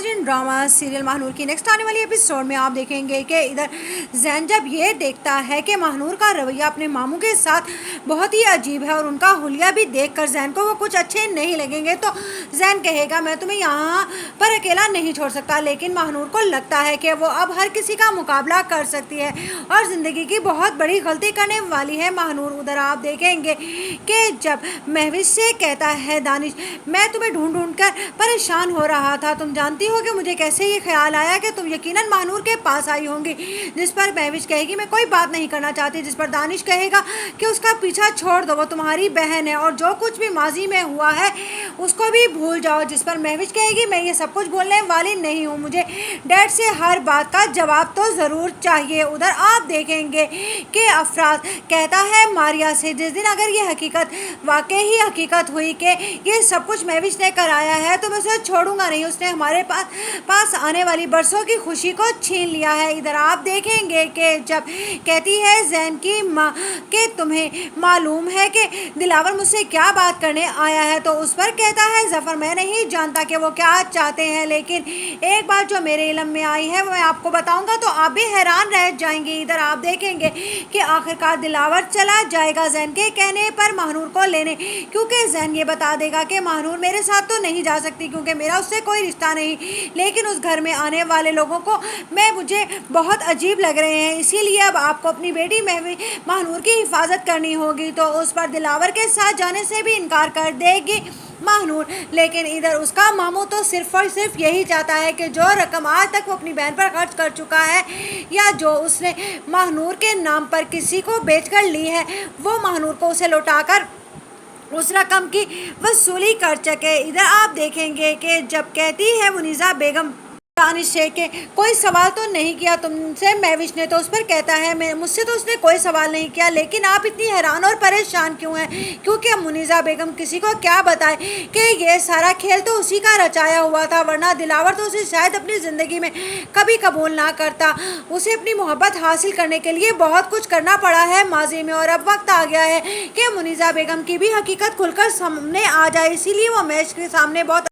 नाज़रीन, drama serial Mahnoor की next आने वाली एपिसोड में आप देखेंगे कि इधर ज़ैन जब ये देखता है कि महानूर का रवैया अपने मामू के साथ बहुत ही अजीब है और उनका हुलिया भी देखकर ज़ैन को वो कुछ अच्छे नहीं लगेंगे, तो ज़ैन कहेगा मैं तुम्हें यहाँ पर अकेला नहीं छोड़ सकता। लेकिन महानूर को लगता है कि वो अब हर किसी का मुकाबला कर सकती है और ज़िंदगी की बहुत बड़ी गलती करने वाली है महानूर। उधर आप देखेंगे कि जब महविश से कहता है दानिश, मैं तुम्हें ढूंढ ढूंढ कर परेशान हो रहा था, तुम जानती हो कि मुझे कैसे ये ख्याल आया कि तुम यकीनन महानूर के पास आई होंगी। जिस पर महविश कहेगी मैं कोई बात नहीं करना चाहती, जिस पर दानिश कहेगा कि उसका पीछा छोड़ दो, वो तुम्हारी बहन है और जो कुछ भी माजी में हुआ है उसको भी भूल जाओ। जिस पर महविश कहेगी मैं ये सब कुछ बोलने वाली नहीं हूँ, मुझे डैड से हर बात का जवाब तो ज़रूर चाहिए। उधर आप देखेंगे कि अफराज कहता है मारिया से, जिस दिन अगर ये हकीकत वाकई ही हकीकत हुई कि ये सब कुछ महविश ने कराया है तो मैं उसे छोड़ूंगा नहीं, उसने हमारे पास आने वाली बरसों की खुशी को छीन लिया है। इधर आप देखेंगे कि जब कहती है ज़ैन की माँ कि तुम्हें मालूम है कि दिलावर मुझसे क्या बात करने आया है, तो उस पर कहता है ज़फ़र मैं नहीं जानता कि वो क्या चाहते हैं, लेकिन एक बात जो मेरे इल्म में आई है वो मैं आपको बताऊंगा तो आप भी हैरान रह जाएंगे। इधर आप देखेंगे कि आखिरकार दिलावर चला जाएगा ज़ैन के कहने पर महानूर को लेने, क्योंकि ज़ैन ये बता देगा कि महानूर मेरे साथ तो नहीं जा सकती क्योंकि मेरा उससे कोई रिश्ता नहीं, लेकिन उस घर में आने वाले लोगों को मुझे बहुत अजीब लग रहे हैं, इसीलिए अब आपको अपनी बेटी महानूर की हिफाजत करनी होगी। तो उस पर दिलावर के साथ जाने से भी इनकार कर देगी महानूर। लेकिन इधर उसका मामू तो सिर्फ और सिर्फ यही चाहता है कि जो रकम आज तक वो अपनी बहन पर खर्च कर चुका है या जो उसने महानूर के नाम पर किसी को बेचकर ली है वो महानूर को उसे लौटाकर उस रकम की वसूली कर सके। इधर आप देखेंगे कि जब कहती है मुनीज़ा बेगम दानिश से कि कोई सवाल तो नहीं किया तुमसे महविश ने, तो उस पर कहता है मुझसे तो उसने कोई सवाल नहीं किया, लेकिन आप इतनी हैरान और परेशान क्यों हैं, क्योंकि अब मुनीज़ा बेगम किसी को क्या बताए कि ये सारा खेल तो उसी का रचाया हुआ था, वरना दिलावर तो उसे शायद अपनी ज़िंदगी में कभी कबूल ना करता। उसे अपनी मोहब्बत हासिल करने के लिए बहुत कुछ करना पड़ा है माजी में और अब वक्त आ गया है कि मुनीज़ा बेगम की भी हकीकत खुलकर सामने आ जाए, इसीलिए वो महविश के सामने बहुत